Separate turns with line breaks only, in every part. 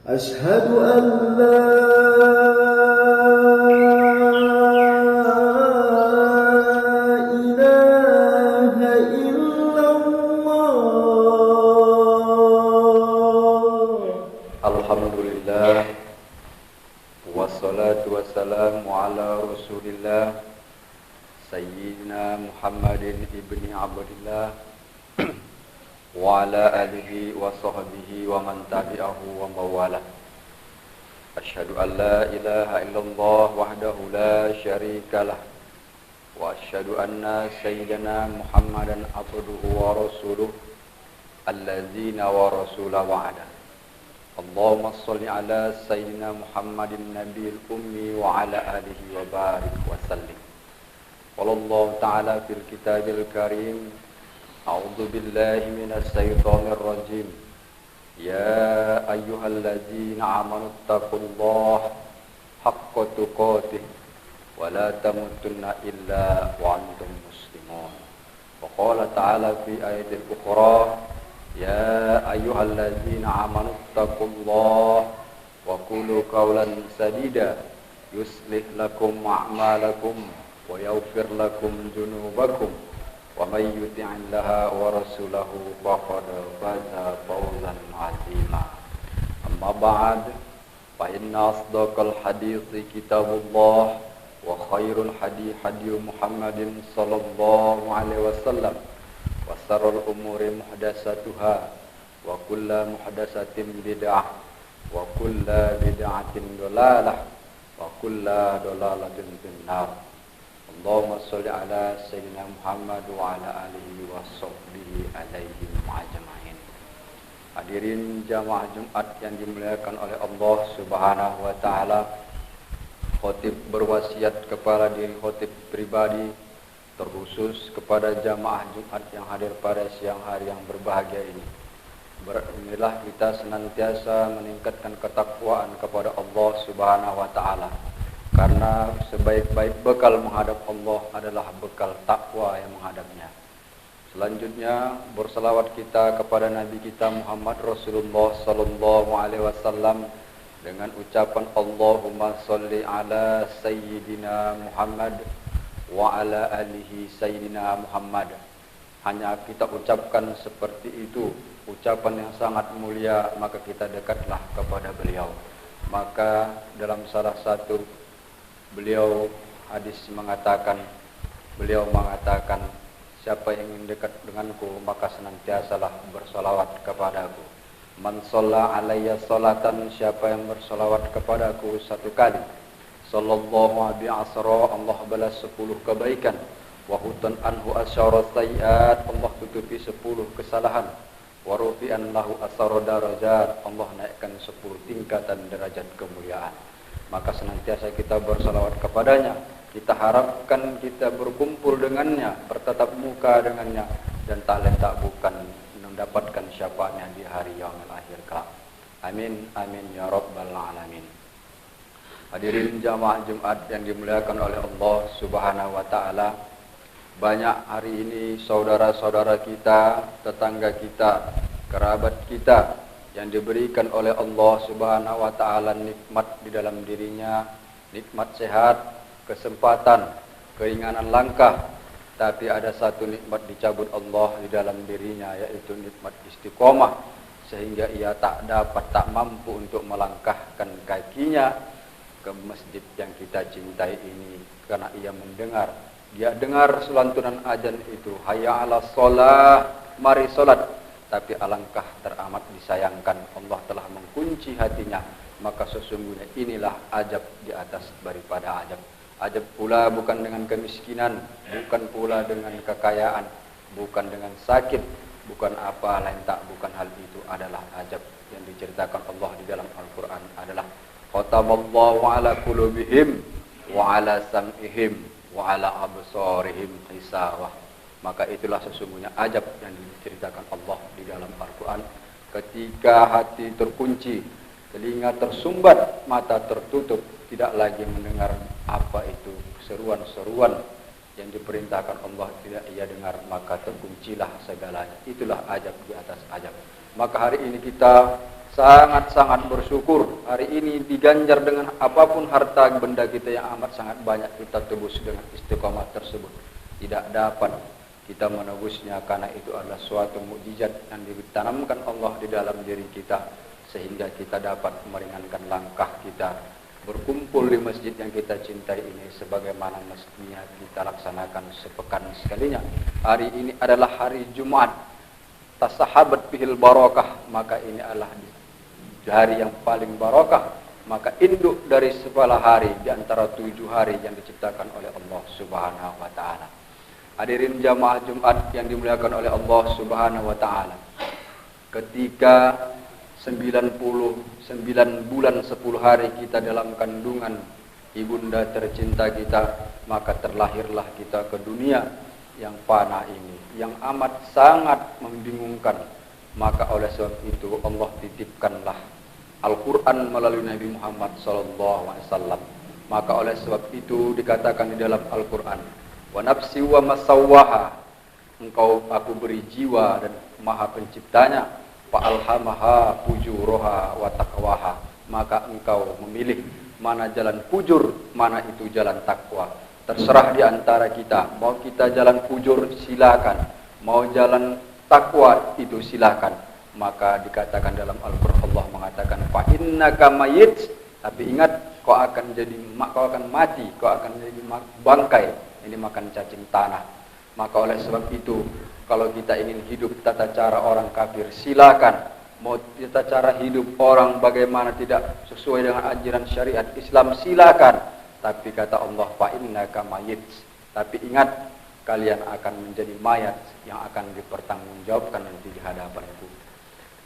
أشهد أن لا إله إلا الله.
Alhamdulillah, wassalatu wassalamu ala rasulillah Sayyidina Muhammadin ibni Abdillah wa ala alihi wa sahbihi wa man tabi'ahu wa mawalah. Asyhadu an la ilaha illallah wahdahu la syarikalah wa asyhadu anna sayyidina Muhammadan abduhu wa rasuluh allazina wa rasulah wa'ada. Allahumma salli ala sayyidina Muhammadin nabiyil ummi wa ala alihi wa barik wa sallim. Wallahu ta'ala fil kitabil karim. A'udzu billahi minas syaitonir rajim. Ya ayyuhalladzina amanu taqullaha haqqa tuqatih wa la tamutunna illa wa antum muslimun. Wa qala ta'ala fi ayatil ukhra, ya ayyuhalladzina amanu taqullaha wa qulu qawlan sadida yuslih lakum a'malakum wa yaghfir lakum dzunubakum wa may yuti'illaha wa rasulahu faqad faza fawzan 'azima. Amma ba'd, fa inna asdaqal hadithi kitabullah wa khairul hadi Muhammadin sallallahu alaihi wasallam wa sarrul umuri muhdatsatuha wa kullu muhdatsatin bid'ah wa kullu bid'atin dhalalah wa kullu dhalalatin finnar. Allahumma sholli ala sayyidina Muhammad wa ala alihi wa sahbihi alaihim ajma'in. Hadirin jamaah Jumat yang dimuliakan oleh Allah Subhanahu wa taala, khotib berwasiat kepada diri khotib pribadi, terkhusus kepada jamaah Jumat yang hadir pada siang hari yang berbahagia ini. Berinilah kita senantiasa meningkatkan ketakwaan kepada Allah Subhanahu wa taala. Karena sebaik-baik bekal menghadap Allah adalah bekal takwa yang menghadapnya. Selanjutnya berselawat kita kepada Nabi kita Muhammad Rasulullah sallallahu alaihi wasallam dengan ucapan Allahumma sholli ala sayyidina Muhammad wa ala alihi sayyidina Muhammad. Hanya kita ucapkan seperti itu, ucapan yang sangat mulia, maka kita dekatlah kepada beliau. Maka dalam salah satu beliau mengatakan, siapa yang ingin dekat denganku maka senantiasalah bersolawat kepadaku. Man shalla alayya salatan, siapa yang bersolawat kepadaku satu kali, sallallahu bi asra, Allah balas 10 kebaikan, wa hutan anhu asyara sayiat, Allah tutupi 10 kesalahan, wa rufi'an lahu asara darajat, Allah naikkan 10 tingkatan derajat kemuliaan. Maka senantiasa kita bersalawat kepadanya. Kita harapkan kita berkumpul dengannya, bertatap muka dengannya, dan tak lain tak bukan mendapatkan syafaatnya di hari yaumil akhir kelak. Amin amin ya rabbal alamin. Hadirin jamaah Jumat yang dimuliakan oleh Allah Subhanahu wa taala, banyak hari ini saudara-saudara kita, tetangga kita, kerabat kita yang diberikan oleh Allah Subhanahu wa taala nikmat di dalam dirinya, nikmat sehat, kesempatan, keringanan langkah, tapi ada satu nikmat dicabut Allah di dalam dirinya, yaitu nikmat istiqomah, sehingga ia tak mampu untuk melangkahkan kakinya ke masjid yang kita cintai ini, karena dia dengar selantunan azan itu, hayya 'alas shalah, mari salat. Tapi alangkah teramat disayangkan, Allah telah mengunci hatinya. Maka sesungguhnya inilah ajab di atas daripada ajab. Ajab pula bukan dengan kemiskinan, bukan pula dengan kekayaan, bukan dengan sakit, bukan apa lain tak bukan hal itu adalah ajab yang diceritakan Allah di dalam Al-Quran adalah khatamallahu ala qulubihim wa ala sam'ihim wa ala absarihim hisawah. Maka itulah sesungguhnya ajab yang diceritakan Allah di dalam Al-Quran. Ketika hati terkunci, telinga tersumbat, mata tertutup, tidak lagi mendengar apa itu seruan-seruan yang diperintahkan Allah, tidak ia dengar, maka terkuncilah segalanya. Itulah ajab di atas ajab. Maka hari ini kita sangat-sangat bersyukur. Hari ini diganjar dengan apapun harta benda kita yang amat sangat banyak, kita tebus dengan istiqomah tersebut. Tidak dapat kita menebusnya karena itu adalah suatu mukjizat yang ditanamkan Allah di dalam diri kita, sehingga kita dapat meringankan langkah kita berkumpul di masjid yang kita cintai ini sebagaimana mestinya kita laksanakan sepekan sekalinya. Hari ini adalah hari Jumat, tasahabat bihil barakah, maka ini adalah hari yang paling barakah, maka induk dari segala hari di antara 7 hari yang diciptakan oleh Allah Subhanahu wa taala. Hadirin jamaah Jumat yang dimuliakan oleh Allah Subhanahu wa taala. Ketika 99 bulan 10 hari kita dalam kandungan ibunda tercinta kita, maka terlahirlah kita ke dunia yang fana ini, yang amat sangat membingungkan. Maka oleh sebab itu Allah titipkanlah Al-Quran melalui Nabi Muhammad SAW. Maka oleh sebab itu dikatakan di dalam Al-Quran, wa nafsi wa masawwaha, aku beri jiwa dan maha penciptanya, fa alhamaha fujuraha wa taqwaha, maka engkau memilih mana jalan fujur, mana itu jalan takwa. Terserah di antara kita, mau kita jalan fujur silakan, mau jalan takwa itu silakan. Maka dikatakan dalam Al-Qur'an, Allah mengatakan fa innaka mayyit, tapi ingat kau akan mati, kau akan jadi bangkai, ini makan cacing tanah. Maka oleh sebab itu, kalau kita ingin hidup tata cara orang kafir, silakan. Mau tata cara hidup orang bagaimana tidak sesuai dengan ajaran syariat Islam, silakan. Tapi kata Allah, fa innaka mayyit, tapi ingat kalian akan menjadi mayat yang akan dipertanggungjawabkan nanti di hadapanku.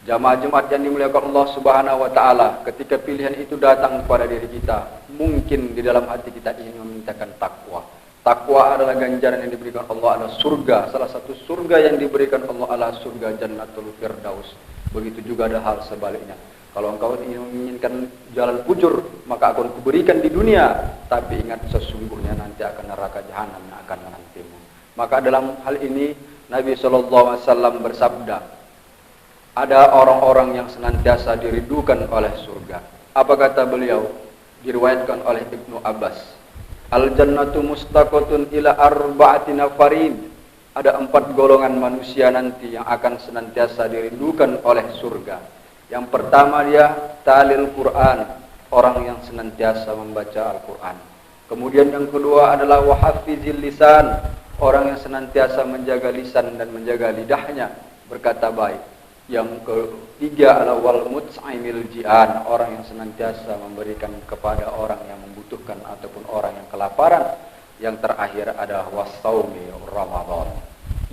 Jamaah Jumat yang dimuliakan Allah Subhanahu wa taala, ketika pilihan itu datang kepada diri kita, mungkin di dalam hati kita ingin memintakan takwa. Takwa adalah ganjaran yang diberikan Allah, adalah surga. Salah satu surga yang diberikan Allah adalah surga Jannatul Firdaus. Begitu juga ada hal sebaliknya. Kalau engkau menginginkan jalan fujur, maka akan kuberikan di dunia. Tapi ingat, sesungguhnya nanti akan neraka jahanam yang akan menantimu. Maka dalam hal ini Nabi SAW bersabda, ada orang-orang yang senantiasa dirindukan oleh surga. Apa kata beliau? Diriwayatkan oleh Ibnu Abbas, al-jannatu mustaqatun ila arba'ati nafarin. Ada 4 golongan manusia nanti yang akan senantiasa dirindukan oleh surga. Yang pertama dia talil Quran, orang yang senantiasa membaca Al-Quran. Kemudian yang kedua adalah wahafizil lisan, orang yang senantiasa menjaga lisan dan menjaga lidahnya berkata baik. Yang ketiga adalah wal mut'imil ji'an, orang yang senantiasa memberikan kepada orang yang membutuhkan ataupun orang yang kelaparan. Yang terakhir adalah wasaumi Ramadan,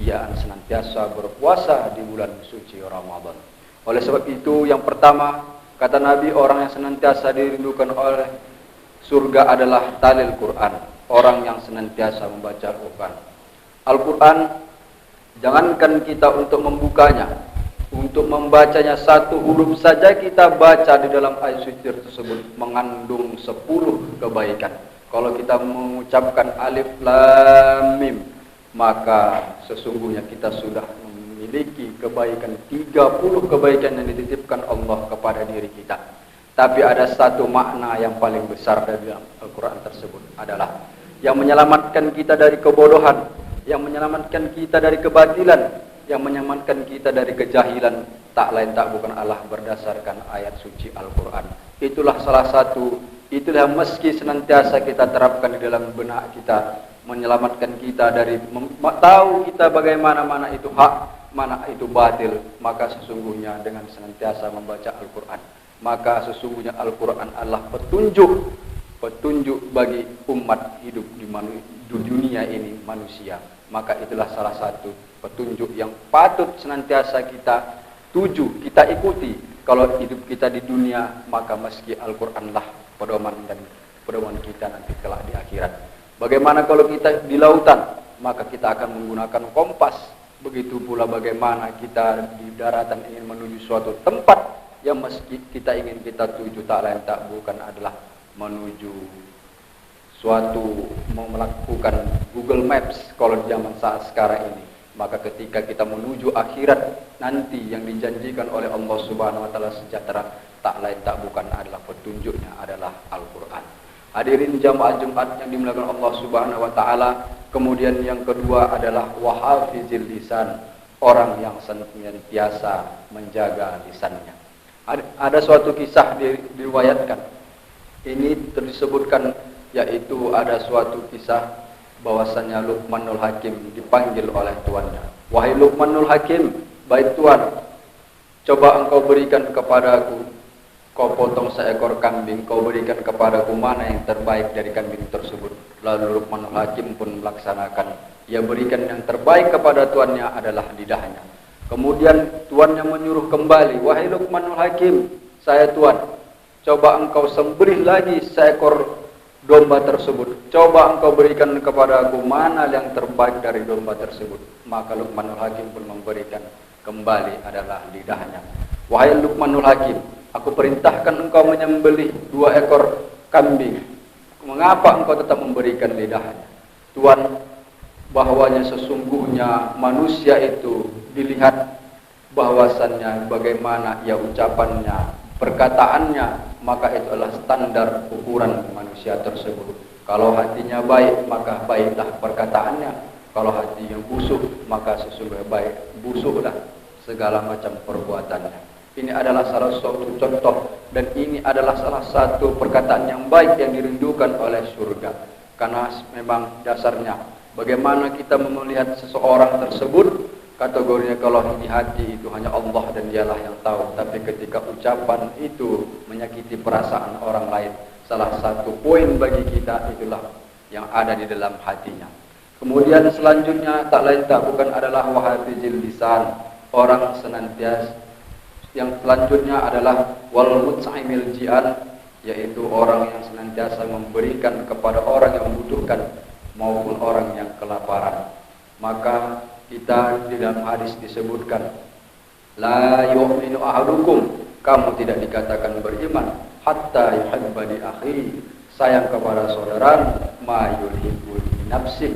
ia senantiasa berpuasa di bulan suci Ramadan. Oleh sebab itu, yang pertama kata Nabi, orang yang senantiasa dirindukan oleh surga adalah talil Quran, orang yang senantiasa membaca Al-Quran. Al-Quran, jangankan kita untuk membukanya, untuk membacanya satu huruf saja kita baca di dalam ayat suci tersebut mengandung 10 kebaikan. Kalau kita mengucapkan alif lam mim, maka sesungguhnya kita sudah memiliki kebaikan 30 kebaikan yang dititipkan Allah kepada diri kita. Tapi ada satu makna yang paling besar dari Al-Quran tersebut, adalah yang menyelamatkan kita dari kebodohan, yang menyelamatkan kita dari kebatilan, yang menyelamatkan kita dari kejahilan, tak lain tak bukan Allah berdasarkan ayat suci Al-Quran. Itulah salah satu, itulah meski senantiasa kita terapkan di dalam benak kita, menyelamatkan kita dari tahu kita bagaimana mana itu hak, mana itu batil. Maka sesungguhnya dengan senantiasa membaca Al-Quran, maka sesungguhnya Al-Quran adalah petunjuk bagi umat hidup di dunia ini, manusia. Maka itulah salah satu petunjuk yang patut senantiasa kita tuju, kita ikuti. Kalau hidup kita di dunia, maka meski Al-Quranlah pedoman dan pedoman kita nanti kelak di akhirat. Bagaimana kalau kita di lautan, maka kita akan menggunakan kompas. Begitu pula bagaimana kita di daratan ingin menuju suatu tempat yang meski kita ingin kita tuju, tak lain tak bukan adalah menuju suatu, mau melakukan Google Maps kalau di zaman saat sekarang ini. Maka ketika kita menuju akhirat nanti yang dijanjikan oleh Allah Subhanahu wa taala sejahtera, tak lain tak bukan adalah petunjuknya adalah Al-Qur'an. Hadirin jamaah Jumat yang dimuliakan Allah Subhanahu wa taala. Kemudian yang kedua adalah wahafizil lisan, orang yang senantiasa menjaga lisannya. Ada suatu kisah diriwayatkan. Ini disebutkan, yaitu ada suatu kisah bahwasanya Luqmanul Hakim dipanggil oleh tuannya. Wahai Luqmanul Hakim, baik tuan, coba engkau berikan kepadaku, kau potong seekor kambing, kau berikan kepadaku mana yang terbaik dari kambing tersebut. Lalu Luqmanul Hakim pun melaksanakan. Ia berikan yang terbaik kepada tuannya adalah lidahnya. Kemudian tuannya menyuruh kembali, wahai Luqmanul Hakim, saya tuan, coba engkau sembelih lagi seekor domba tersebut. Coba engkau berikan kepada aku mana yang terbaik dari domba tersebut. Maka Luqmanul Hakim pun memberikan kembali adalah lidahnya. Wahai Luqmanul Hakim, aku perintahkan engkau menyembelih 2 ekor kambing. Mengapa engkau tetap memberikan lidahnya? Tuan, bahwanya sesungguhnya manusia itu dilihat bahwasannya bagaimana ia ucapannya, perkataannya, maka itu adalah standar ukuran manusia tersebut. Kalau hatinya baik, maka baiklah perkataannya. Kalau hatinya busuk, maka sesungguhnya baik busuklah segala macam perbuatannya. Ini adalah salah satu contoh, dan ini adalah salah satu perkataan yang baik yang dirindukan oleh surga. Karena memang dasarnya bagaimana kita melihat seseorang tersebut, kategorinya kalau di hati itu hanya Allah dan dialah yang tahu. Tapi ketika ucapan itu menyakiti perasaan orang lain, salah satu poin bagi kita itulah yang ada di dalam hatinya. Kemudian selanjutnya tak lain tak bukan adalah wahafizil lisan, orang senantiasa. Yang selanjutnya adalah wal mut'imil ji'an, yaitu orang yang senantiasa memberikan kepada orang yang membutuhkan maupun orang yang kelaparan. Maka kita di dalam hadis disebutkan, la yu'minu ahadukum, kamu tidak dikatakan beriman hatta yuhibba li akhi, sayang kepada saudara, ma yuhibbu li nafsi,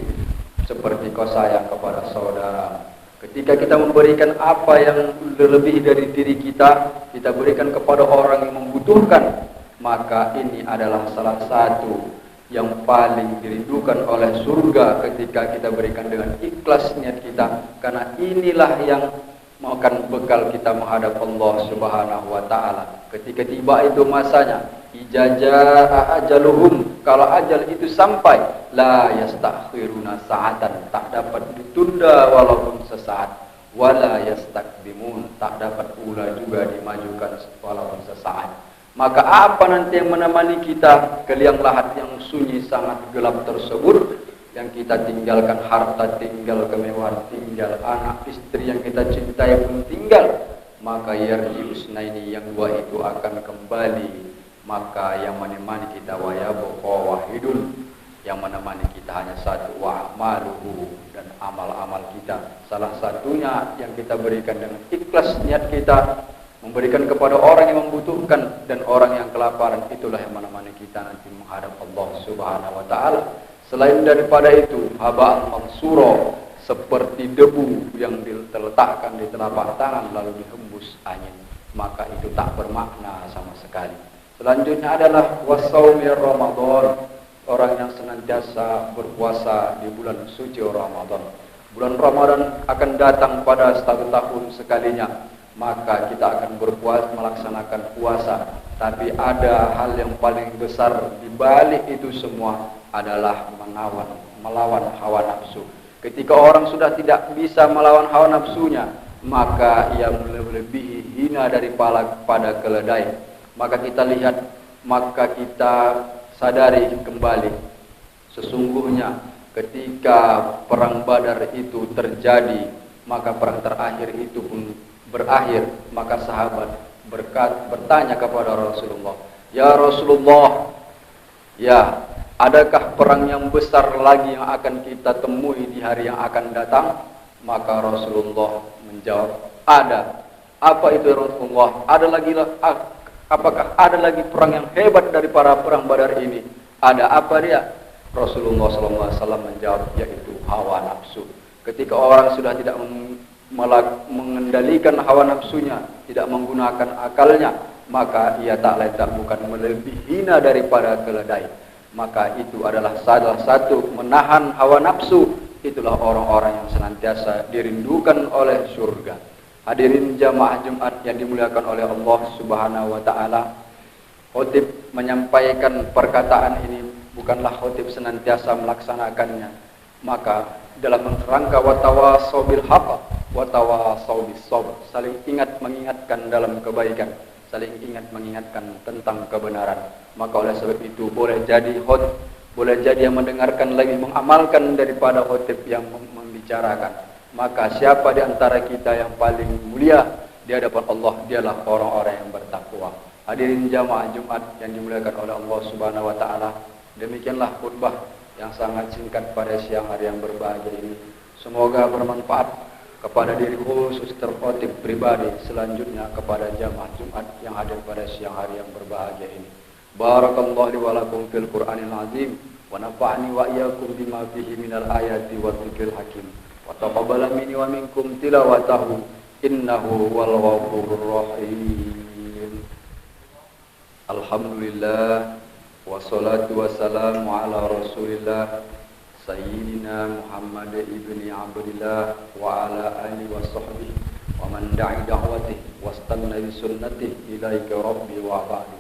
seperti kau sayang kepada saudara. Ketika kita memberikan apa yang lebih dari diri kita, kita berikan kepada orang yang membutuhkan, maka ini adalah salah satu yang paling dirindukan oleh surga ketika kita berikan dengan ikhlas niat kita. Karena inilah yang akan bekal kita menghadap Allah Subhanahu wa taala. Ketika tiba itu masanya, ijazah ajaluhum, kalau ajal itu sampai, la yastakhiruna sa'atan, tak dapat ditunda walaupun sesaat, wala yastakdimun, tak dapat pula juga dimajukan walaupun sesaat. Maka apa nanti yang menemani kita ke liang lahat yang sunyi sangat gelap tersebut, yang kita tinggalkan harta, tinggal kemewahan, tinggal anak istri yang kita cintai pun tinggal, maka yarji usnaini, yang 2 itu akan kembali. Maka yang menemani kita wayabqa wahidun, yang menemani kita hanya 1, wa amaluhu, dan amal-amal kita salah satunya yang kita berikan dengan ikhlas niat kita, memberikan kepada orang yang membutuhkan dan orang yang kelaparan, itulah yang menemani kita nanti menghadap Allah Subhanahu wa taala. Selain daripada itu, haba'an mansura, seperti debu yang diletakkan di telapak tangan lalu dihembus angin, maka itu tak bermakna sama sekali. Selanjutnya adalah wasaumi Ramadan, orang yang senantiasa berpuasa di bulan suci Ramadan. Bulan Ramadan akan datang pada 1 tahun sekalinya, maka kita akan berpuasa, melaksanakan puasa. Tapi ada hal yang paling besar di balik itu semua adalah melawan hawa nafsu. Ketika orang sudah tidak bisa melawan hawa nafsunya, maka ia melebihi hina daripada keledai. Maka kita lihat, maka kita sadari kembali, sesungguhnya ketika perang Badar itu terjadi, maka perang terakhir itu pun berakhir. Maka sahabat bertanya kepada Rasulullah, ya Rasulullah, ya, adakah perang yang besar lagi yang akan kita temui di hari yang akan datang? Maka Rasulullah menjawab, ada. Apa itu Rasulullah? Apakah ada lagi perang yang hebat daripada perang Badar ini? Ada apa dia? Rasulullah SAW menjawab, yaitu hawa nafsu. Ketika orang sudah tidak mengendalikan hawa nafsunya, tidak menggunakan akalnya, maka ia tak lain tak bukan melebihi hina daripada keledai. Maka itu adalah salah satu menahan hawa nafsu. Itulah orang-orang yang senantiasa dirindukan oleh surga. Hadirin jamaah Jumat yang dimuliakan oleh Allah Subhanahu wa taala. Khotib menyampaikan perkataan ini bukanlah khotib senantiasa melaksanakannya. Maka dalam rangka watawasau bil haqq watawasau bis sabr, saling ingat mengingatkan dalam kebaikan, saling ingat mengingatkan tentang kebenaran. Maka oleh sebab itu boleh jadi yang mendengarkan lebih mengamalkan daripada khotib yang membicarakan. Maka siapa di antara kita yang paling mulia di hadapan Allah, dialah orang-orang yang bertakwa. Hadirin jamaah Jumat yang dimuliakan oleh Allah Subhanahu wa taala, demikianlah khutbah yang sangat singkat pada siang hari yang berbahagia ini. Semoga bermanfaat kepada diri khusus terkhotib pribadi, selanjutnya kepada jamaah Jumat yang hadir pada siang hari yang berbahagia ini. Barakallahu li wa lakum fil Qur'anil azim wa nafa'ani wa iyyakum bima fihi minal ayati wa dzikril hakim wa taqabbala minni wa minkum tilawatahu innahu wal ghafurur rahim. Alhamdulillah wassalatu wassalamu ala Rasulillah Sayyidina Muhammad ibni Abdillah wa ala alihi wa sahbihi wa man da'i da'watihi wastanna bi sunnatihi ilaika rabbi wa ba'du.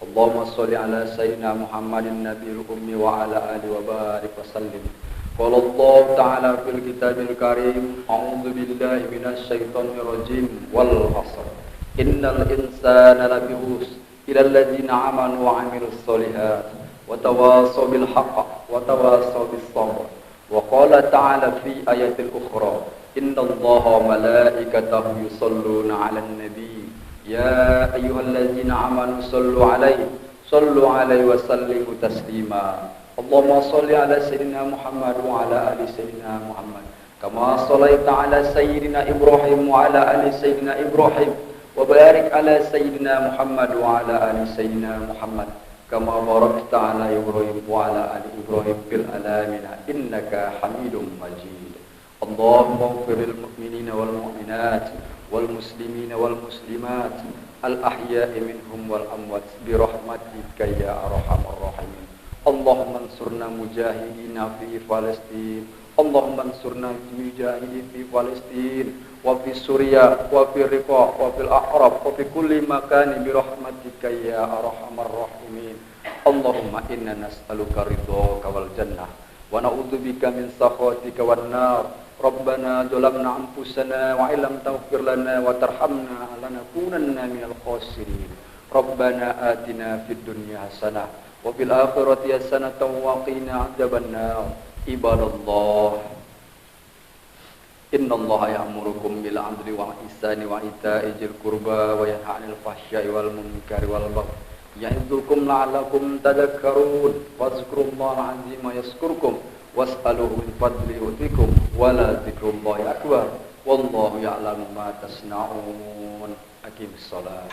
Allahumma sholli ala sayyidina Muhammadin nabiyil ummi wa ala alihi wa barik wa sallim. Qala Allah ta'ala fil kitabil karim, a'udzu billahi minasy syaithanir rajim wal 'asr. Innal insana lafi khusr illa alladziina amanu wa 'amilus sholihat wa tawassaw bil haqq wa tawassaw bis sabr. Wa qala ta'ala fi ayatil ukhra, innallaha wa malaikatahu yusholluna 'alan nabiy ya ayyuhalladzina amanu sallu 'alaihi wa sallimu taslima. Allahumma shalli 'ala sayyidina Muhammad wa 'ala ali sayyidina Muhammad kama shallaita 'ala sayyidina Ibrahim wa 'ala ali sayyidina Ibrahim wa barik 'ala sayyidina Muhammad wa 'ala ali sayyidina Muhammad kama barakta 'ala Ibrahim wa 'ala ali Ibrahim fil alamin innaka Hamidum Majid. Allahumma ighfir lil mu'minina wal mu'minat wal muslimina wal muslimat al ahya'i minhum wal amwat bi rahmatika ya arhamar rahimin. Allahumma ansurna mujahidina fi Palestin, Allahumma ansurna mujahidin fi Palestin wa fi Suriah wa fi Riqa wa fil A'rab wa fi kulli makan bi rahmatika ya arhamar rahimin. Allahumma inna nas'aluka ridhaka wal jannah wa na'udzubika min sakhatika wan nar. Rabbana zalamna anfusana wa illam taghfir lana wa tarhamna lanakunanna minal khasirin. Rabbana atina fid dunya hasanah wa fil akhirati hasanatan wa qina adzabannar. Ibadallah, innallaha ya'murukum bil 'adli wal ihsani wa ita'i dzil qurba wa yanha 'anil fahsya'i wal munkari wal baghi ya'idzukum la'allakum tadhakkarun. Fadhkurullaha 'azima yazkurkum was'aluhu min fadli yu'tikum wa la dzikrullahi akbar wallahu ya'lamu ma tasna'un. Aqimis shalah.